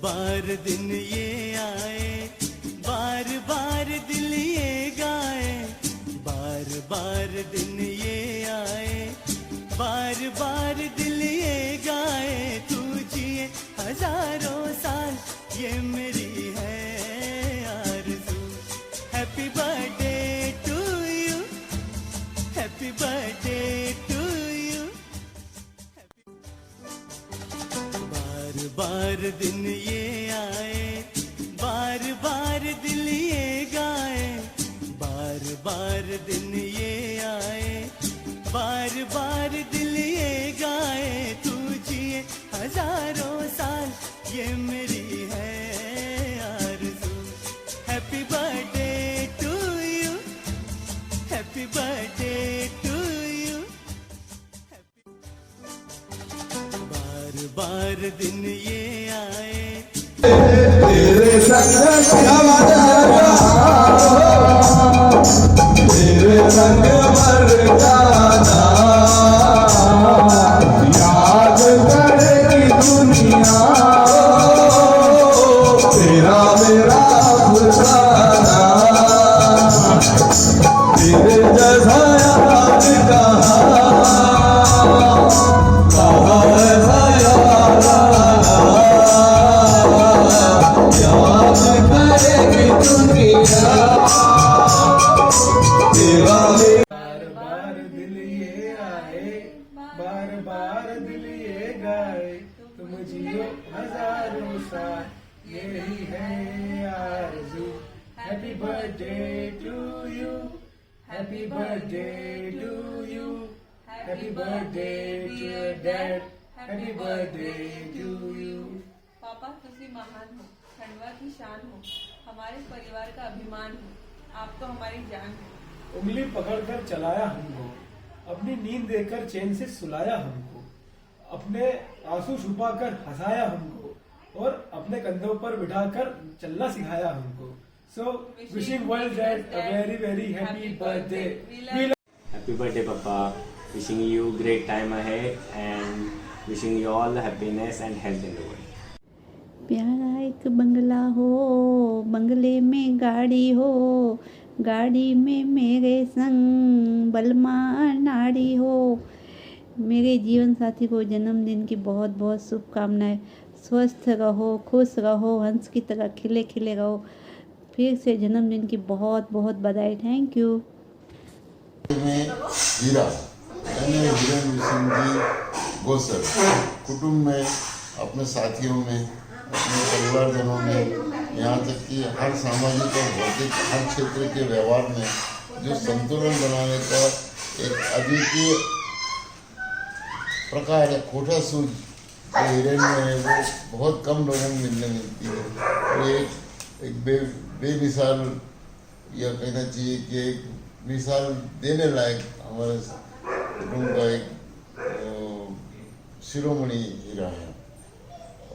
बार दिन ये आए, बार बार दिल ये गाए, बार बार दिन ये आए, बार बार दिल ये गाए, तू जिए हजारों साल ये मेरी है आरज़ू। Happy birthday to you, happy birthday to you. बार बार दिन ये आए, बार बार दिल ये गाए, बार बार दिन ये आए, बार बार दिल ये गाए, तू जिए हजारों साल ये मेरी है आरज़ू। Happy birthday to you, happy birthday to you. बार बार दिन ये आए, तेरे संग तेरे संग मर जाना, याद करेगी दुनिया तेरा मेरा फुसाना। तेरे जैसा याद कहाँ ऐसा याद याद करेगी दुनिया तेरा बार बार दिल ये आए, बार बार दिल ये गाए, तुम जियो हजारों साल यही है आरज़ू। Happy birthday to you, happy birthday to you, happy birthday to your dad, happy birthday to you. पापा तुसी महान हो, खंडवा की शान हो, हमारे परिवार का अभिमान हो, आप तो हमारी जान हो। उंगली पकड़कर चलाया हमको, अपनी नींद देकर चैन से सुलाया हमको, अपने आंसू छुपाकर हंसाया हमको और अपने कंधों पर बिठाकर चलना सिखाया हमको। So wishing world dad a very very happy birthday. Happy birthday, Papa. Wishing you great time ahead and wishing you all the happiness and health in the world. प्यारा एक बंगला हो, बंगले में गाड़ी हो, गाड़ी में मेरे संग बलमा नाड़ी हो। मेरे जीवन साथी को जन्मदिन की बहुत बहुत शुभकामनाएं। स्वस्थ रहो, खुश रहो, हंस की तरह खिले खिले रहो। फिर से जन्मदिन की बहुत बहुत बधाई। Thank you. हीरा यानी हीरेन सिंह जी गोसर कुटुंब में, अपने साथियों में, अपने परिवारजनों में, यहाँ तक कि हर सामाजिक और भौतिक हर क्षेत्र के व्यवहार में जो संतुलन बनाने का एक अद्वितीय प्रकार है, खोटा सूझ जो हीरेन में है, वो बहुत कम लोगों में मिलने मिलती है। और ये एक बेमिसाल या कहना चाहिए कि एक मिसाल देने लायक हमारे कुटुंब का एक शिरोमणि हीरा है।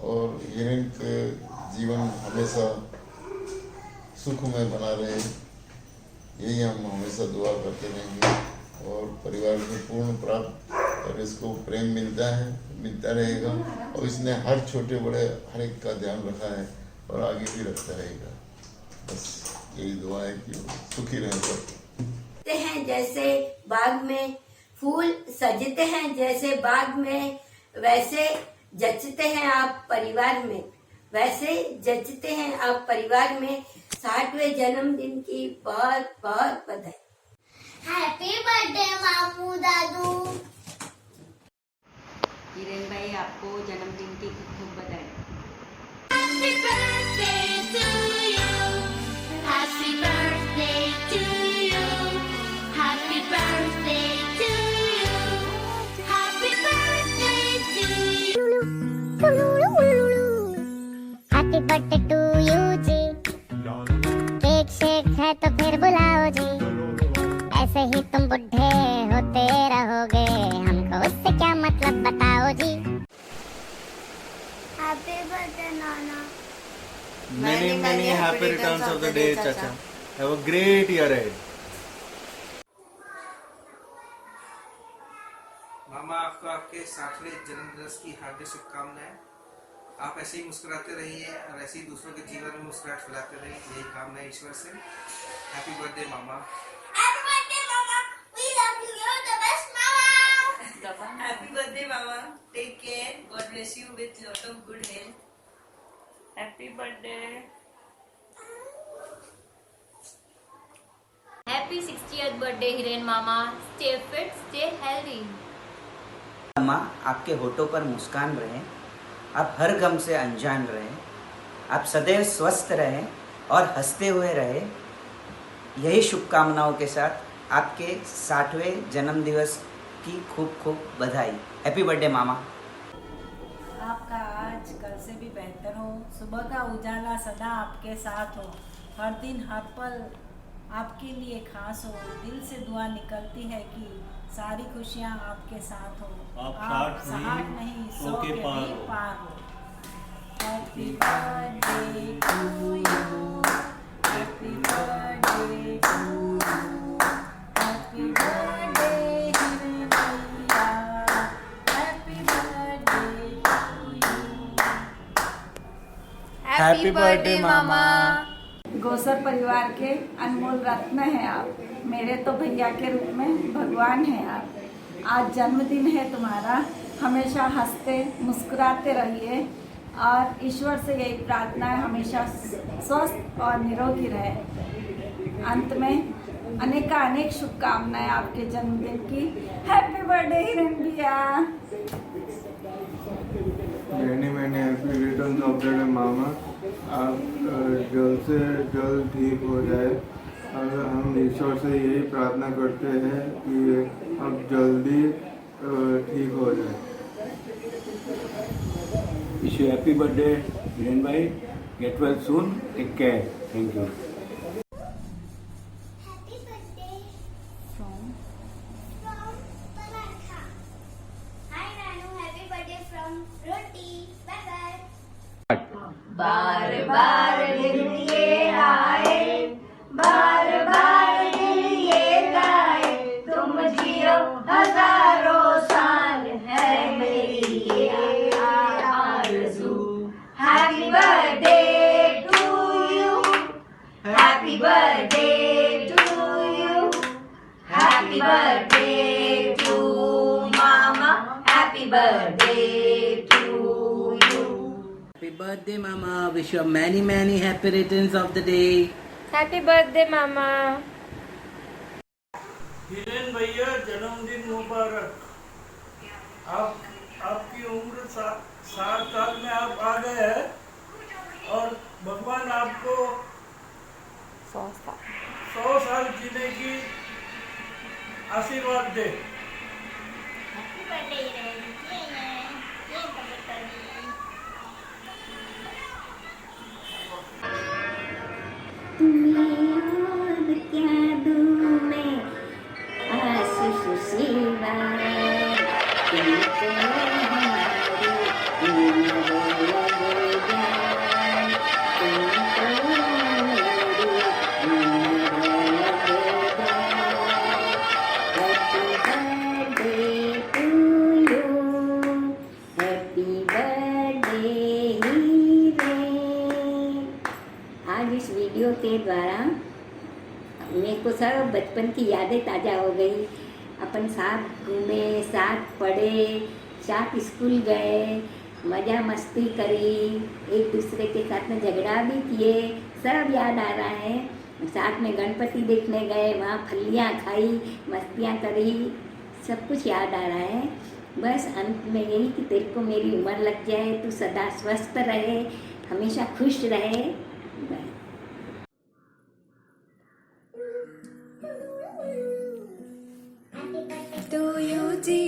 और हीरेन के जीवन हमेशा सुखमय बना रहे, यही हम हमेशा दुआ करते रहेंगे। और परिवार में पूर्ण प्राप्त और इसको प्रेम मिलता है, मिलता रहेगा। और इसने हर छोटे बड़े हर एक का ध्यान रखा है और आगे भी रखता रहेगा। बस यही दुआ है कि वो सुखी रहे सब। हैं जैसे बाग में फूल सजते हैं, जैसे बाग में वैसे जचते हैं आप परिवार में, वैसे जचते हैं आप परिवार में। 60वें जन्मदिन की बहुत बहुत बधाई। हैप्पी बर्थडे मामू दादू। हीरेन भाई आपको जन्मदिन की खूब खूब बधाई। Happy birthday to you, happy birthday to you, happy birthday to you, happy birthday to you, happy birthday to you जी। केक शेक है तो फिर बुलाओ जी, ऐसे ही तुम बुढ़े होते रहोगे, हमको उससे क्या मतलब बताओ जी। Happy birthday Nana. Many happy returns of the day, Chacha. Have a great year ahead. मामा आपको आपके 60वें जन्मदिवस की हार्दिक शुभकामनाएं। आप ऐसे ही मुस्कुराते रहिए और ऐसे ही दूसरों के जीवन में मुस्कुराहट फैलाते रहिए, यही कामना है ईश्वर से। Happy birthday mama. Happy birthday, Mama. Take care. God bless you with lot of good health. Happy birthday. Happy 60th birthday, Hiren Mama. Stay fit, stay healthy. अम्मा, आपके होठों पर मुस्कान रहे, आप हर गम से अनजान रहे, आप सदैव स्वस्थ रहें और हंसते हुए रहे। यही शुभकामनाओं के साथ आपके 60वें जन्मदिवस की खूब खूब बधाई। हैप्पी बर्थडे मामा। आपका आज कल से भी बेहतर हो, सुबह का उजाला सदा आपके साथ हो, हर दिन हर पल आपके लिए खास हो। दिल से दुआ निकलती है कि सारी खुशियाँ आपके साथ हो, आप साथ नहीं 100 के भी पार हो। Happy birthday to you, happy birthday to you, happy birthday Hiren भैया, happy birthday to you. Happy birthday, Mama. Gosar परिवार के अनमोल रत्न हैं आप, मेरे तो भैया के रूप में भगवान हैं आप। आज जन्मदिन है तुम्हारा, हमेशा हंसते मुस्कुराते रहिए और ईश्वर से यही प्रार्थना है हमेशा स्वस्थ और निरोगी रहे। अंत में अनेक शुभकामनाएं आपके जन्मदिन की। हैप्पी बर्थडे हिरेन भैया। मैंने happy returns of the day मामा। आप जल्द से जल्द ठीक हो जाए और हम ईश्वर से यही प्रार्थना करते हैं कि आप जल्दी ठीक हो जाए। Wish you happy birthday Hiren भाई, get well soon, take care, thank you. बार बार दिल ये आए, बार बार दिल ये गाए, तुम जियो हजारों साल, है मेरी ये आरज़ू। Happy birthday to you, happy birthday to you, happy birthday to मामा, happy birthday to you. Happy birthday mama, wish you many happy returns of the day. Happy birthday, Mama. Hiren भैया जन्मदिन मुबारक। आपकी उम्र 60 साल में आप आ गए हैं और भगवान आपको 100 साल जीने की आशीर्वाद दे। तुम्हें और क्या दूँ मैं आशीष शिवा, तुमको हमारी उम्र लगे जाए, तुमको मेरी उम्र लगे जाए। Happy birthday to you, happy birthday Hiren. आज इस वीडियो के द्वारा मेरे को सब बचपन की यादें ताज़ा हो गई। अपन साथ घूमे, साथ पढ़े, साथ स्कूल गए, मज़ा मस्ती करी, एक दूसरे के साथ में झगड़ा भी किए, सब याद आ रहा है। साथ में गणपति देखने गए, वहाँ फलियाँ खाई, मस्तियाँ करी, सब कुछ याद आ रहा है। बस अंत में यही कि तेरे को मेरी उम्र लग जाए, तू सदा स्वस्थ रहे, हमेशा खुश रहे। तो यू जी,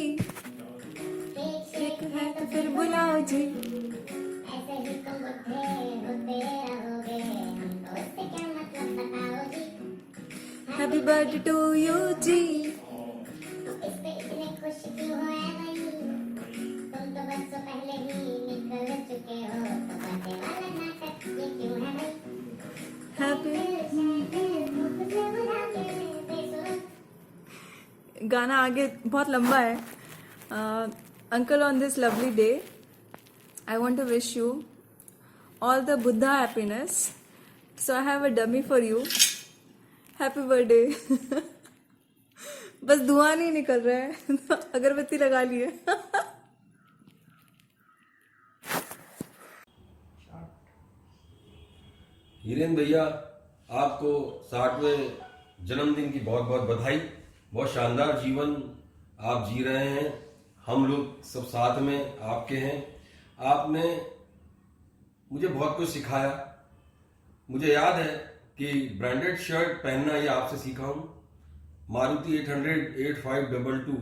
एक है तो फिर बुलाओ जी। ऐसे ही तुम बुढ़े होते रहोगे, हमको उससे क्या मतलब बताओ जी। हैप्पी बर्थडे टू यू जी। इस पे इतने खुश क्यों हो ऐ भाई, तुम तो बरसों पहले ही निकल चुके हो, तो बर्थडे वाला नाटक ये क्यों है भाई। गाना आगे बहुत लंबा है। Uncle, on this lovely day I want to wish you all the Buddha happiness. So I have a dummy for you. Happy birthday. बस धुआं नहीं निकल रहा है, अगरबत्ती लगा लिए. हिरेन भैया, आपको 60वें जन्मदिन की बहुत बहुत बधाई. बहुत शानदार जीवन आप जी रहे हैं. हम लोग सब साथ में आपके हैं. आपने मुझे बहुत कुछ सिखाया. मुझे याद है कि ब्रांडेड शर्ट पहनना ये आपसे सीखा हूं. मारुति 800-8522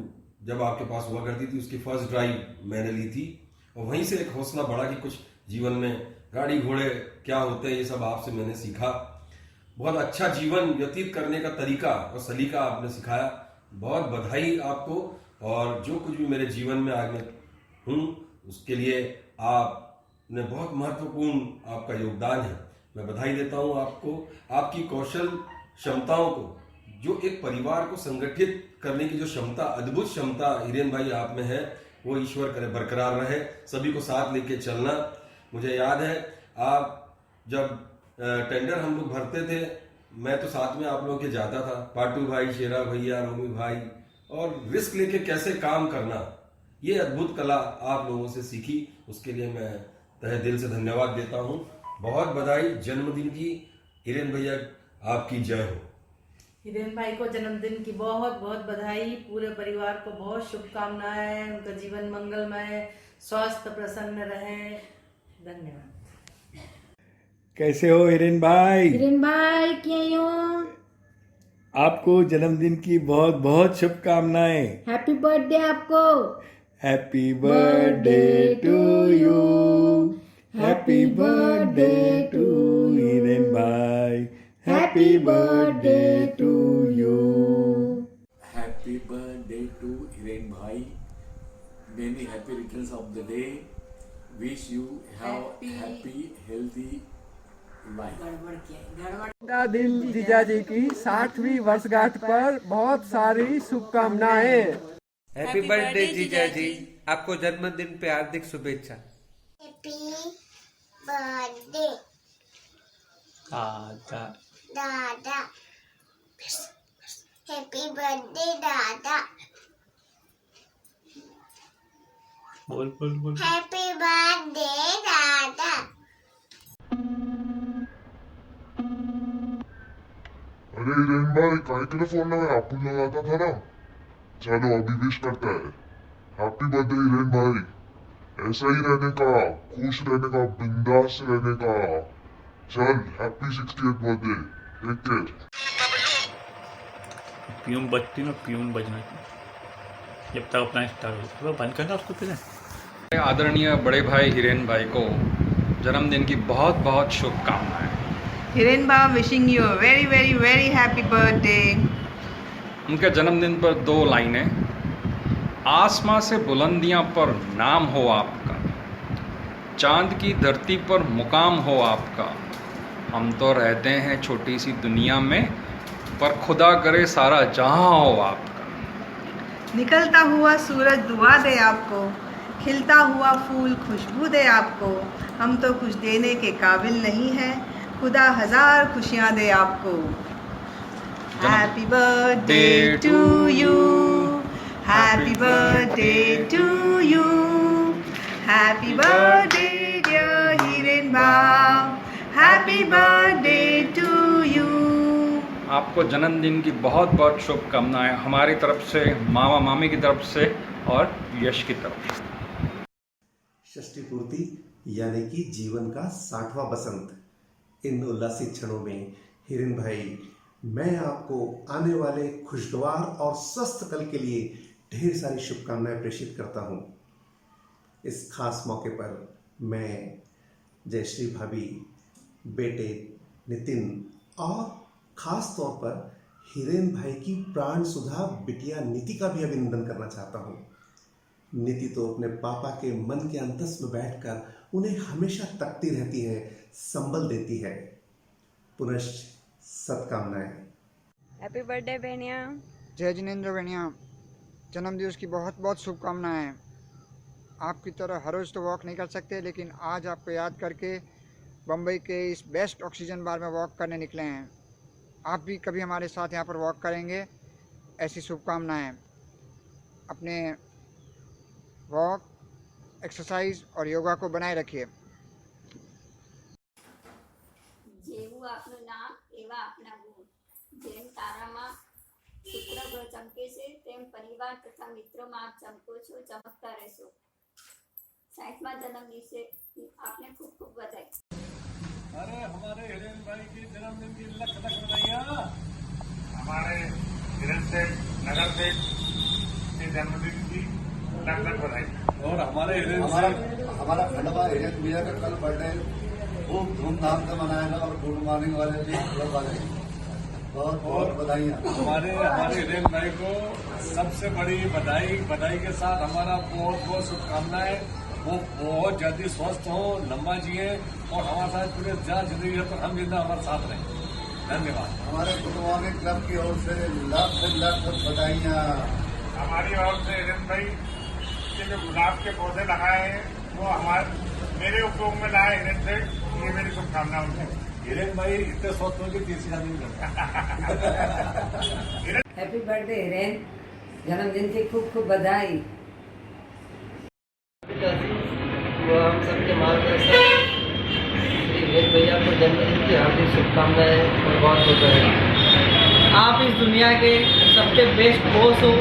जब आपके पास हुआ करती थी, उसकी फर्स्ट ड्राइव मैंने ली थी, और वहीं से एक हौसला बढ़ा कि कुछ जीवन में गाड़ी घोड़े क्या होते हैं ये सब आपसे मैंने सीखा. बहुत अच्छा जीवन व्यतीत करने का तरीका और सलीका आपने सिखाया. बहुत बधाई आपको. और जो कुछ भी मेरे जीवन में आज मैं हूँ उसके लिए आपने बहुत महत्वपूर्ण आपका योगदान है. मैं बधाई देता हूँ आपको. आपकी कौशल क्षमताओं को, जो एक परिवार को संगठित करने की जो क्षमता, अद्भुत क्षमता हिरेन भाई आप में है, वो ईश्वर करे बरकरार रहे. सभी को साथ लेके चलना. मुझे याद है आप जब टेंडर हम लोग भरते थे, मैं तो साथ में आप लोगों के जाता था. पाटू भाई, शेरा भैया, रोमी भाई, और रिस्क लेके कैसे काम करना, ये अद्भुत कला आप लोगों से सीखी. उसके लिए मैं तहे दिल से धन्यवाद देता हूँ. बहुत बधाई जन्मदिन की. हिरेन भैया आपकी जय हो. हिरेन भाई को जन्मदिन की बहुत बहुत बधाई. पूरे परिवार को बहुत शुभकामनाएं. उनका जीवन मंगलमय, स्वस्थ, प्रसन्न रहे. धन्यवाद. कैसे हो हिरेन भाई? हिरेन भाई क्या हो? आपको जन्मदिन की बहुत बहुत शुभकामनाएं. हैप्पी बर्थडे आपको. Happy birthday to you. Happy birthday to Hiren भाई. Happy birthday to you. Happy birthday to Hiren भाई. Many happy returns of the day. Wish you have happy healthy life. दिन जीजाजी की 60वीं वर्षगांठ पर बहुत सारी शुभकामनाएं. हैप्पी बर्थडे जीजाजी. आपको जन्मदिन पे हार्दिक शुभेच्छा. हैप्पी बर्थडे दादा. दादा. हैप्पी बर्थडे दादा. बोल बोल बोल. हैप्पी बर्थडे दादा. अरे हिरेन भाई, काय के लिए फोन लगाया? आपको लगाता था ना. चलो अभी विश करता है. हैप्पी बर्थडे हिरेन भाई. ऐसा ही रहने का, खुश रहने का, बिंदास रहने का. चल, happy 60th birthday. Take care. प्यून बजती ना, प्यून बजना जब तक अपना स्टार्ट हो बंद करना उसको पहले. आदरणीय बड़े भाई हिरेन भाई को जन्मदिन की बहुत बहुत शुभकामनाएं. हिरेन भाई wishing you very very very happy birthday. उनके जन्मदिन पर 2 लाइनें. आसमां से बुलंदियां पर नाम हो आपका, चांद की धरती पर मुकाम हो आपका. हम तो रहते हैं छोटी सी दुनिया में, पर खुदा करे सारा जहां हो आपका. निकलता हुआ सूरज दुआ दे आपको, खिलता हुआ फूल खुशबू दे आपको. हम तो कुछ देने के काबिल नहीं है, खुदा 1000 खुशियाँ दे आपको. Happy birthday to you. Happy birthday to you. Happy birthday dear Hiren भाई. Happy birthday to you. आपको जन्मदिन की बहुत बहुत शुभकामनाएं हमारी तरफ से, मामा मामी की तरफ से और यश की तरफ से. षष्ठी पूर्ति यानी कि जीवन का 60वां बसंत. इन उल्लासित क्षणों में हिरेन भाई, मैं आपको आने वाले खुशगवार और स्वस्थ कल के लिए ढेर सारी शुभकामनाएं प्रेषित करता हूँ. इस खास मौके पर मैं जयश्री भाभी, बेटे नितिन और खास तौर पर हिरेन भाई की प्राण सुधा बिटिया नीति का भी अभिनंदन करना चाहता हूँ. नीति तो अपने पापा के मन के अंतस में बैठकर उन्हें हमेशा तकती रहती है, संबल देती है. पुनश्च सत्कामनाएं. हैप्पी बर्थडे बहनिया. जय जिनेंद्र बहनिया. जन्मदिवस की बहुत बहुत शुभकामनाएं. आपकी तरह हर रोज़ तो वॉक नहीं कर सकते, लेकिन आज आपको याद करके बम्बई के इस बेस्ट ऑक्सीजन बार में वॉक करने निकले हैं। आप भी कभी हमारे साथ यहाँ पर वॉक करेंगे, ऐसी शुभकामनाएं। अपने वॉक, एक्सरसाइज और योगा को बनाए रखिए। જેવું આપનું નામ એવા આપના ગુણ, જેમ તારામાં શુક્ર ગ્રહ ચમકે છે તેમ પરિવાર તથા મિત્રોમાં આપ ચમકો છો, ચમકતા રહેશો। 60મા જન્મ દિવસે આપને ખૂબ ખૂબ બધાઈ। अरे हमारे हिरेन भाई के जन्मदिन की लख लख बधाइयाँ। हमारे हिरेन सेठ नगर सेठ के जन्मदिन की लख लख बधाई। और हमारे हिरेन हमारा खंडवा हिरेन भैया का कल बर्थडे खूब धूमधाम से मनाएगा और गुड मॉर्निंग वाले भी क्लब वाले बहुत बहुत बधाइयाँ। हमारे हिरेन भाई को सबसे बड़ी बधाई के साथ हमारा बहुत बहुत शुभकामनाएं। वो बहुत जल्दी स्वस्थ हो, लंबा जिए और हमारे साथ पूरे जिंदगी पर हम जिंदा हमारे साथ रहें। धन्यवाद। हमारे गुड मॉर्निंग क्लब की ओर से लाख बधाइयाँ। हमारी ओर से हिरेन भाई के जो गुलाब के पौधे लगाए हैं वो मेरे उपयोग में लाए हिरेन से, ये मेरी शुभकामना उनसे। हिरेन भाई इतने स्वस्थ होंगे तीसरी शादी नहीं करता। हैप्पी बर्थडे हिरेन, जन्मदिन की खूब खूब बधाई। वो हम सबके मार्गदर्शक श्री हिरेन भैया को जन्मदिन की हार्दिक शुभकामनाएं और बहुत बहुत बधाई। आप इस दुनिया के सबसे बेस्ट बॉस हो,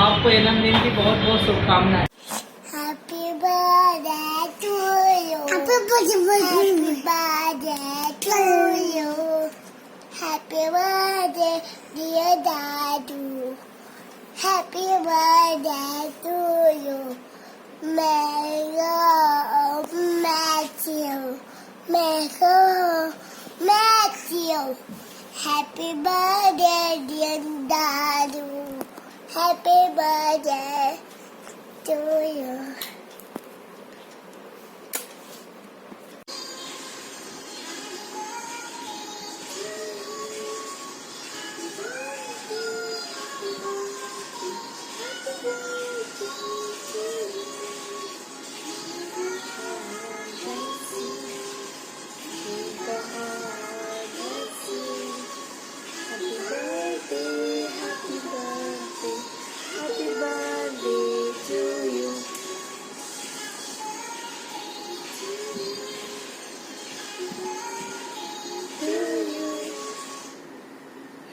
आपको जन्मदिन की बहुत बहुत शुभकामनाएं। Happy birthday to you. Happy birthday to you. Happy birthday dear Dadu. Happy birthday to you. May God Matthew. Happy birthday dear Dadu. Happy birthday to you.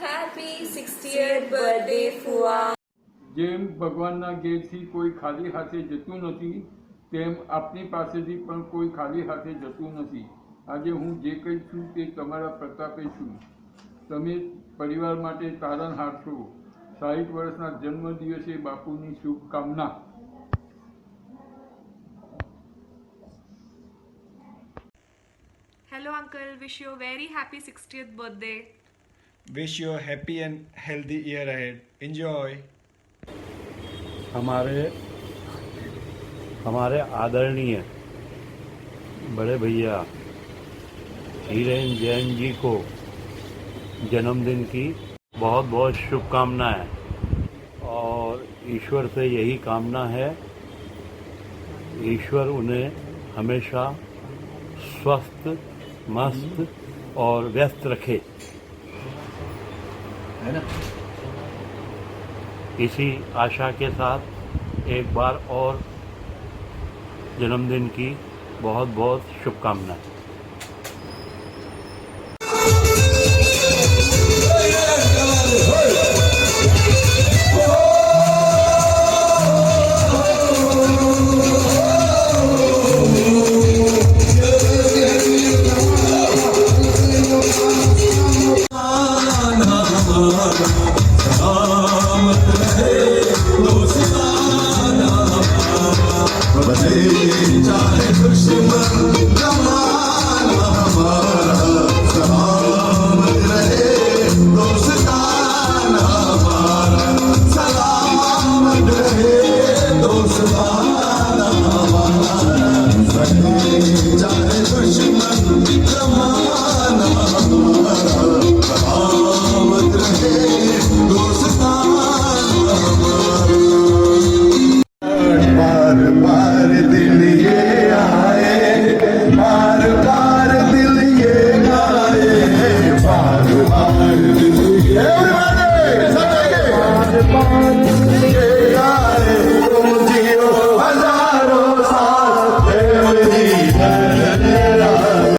Happy 60th birthday ફુવા। જેમ ભગવાનના ઘેરથી કોઈ ખાલી હાથે જતું નથી, તેમ આપની પાસેથી પણ કોઈ ખાલી હાથે જતું નથી। આજે હું જે કંઈ છું તે તમારા પ્રતાપે છું। તમે પરિવાર માટે તારણહાર છો। 60 વર્ષના જન્મદિવસે બાપુની શુભકામના। Hello uncle, wish you a very happy 60th birthday. Wish you a happy and healthy year ahead. Enjoy. हमारे आदरणीय बड़े भैया हिरेन जैन जी को जन्मदिन की बहुत बहुत शुभकामनाएं और ईश्वर से यही कामना है, ईश्वर उन्हें हमेशा स्वस्थ, मस्त और व्यस्त रखे, है ना। इसी आशा के साथ एक बार और जन्मदिन की बहुत बहुत शुभकामनाएं। दुश्मन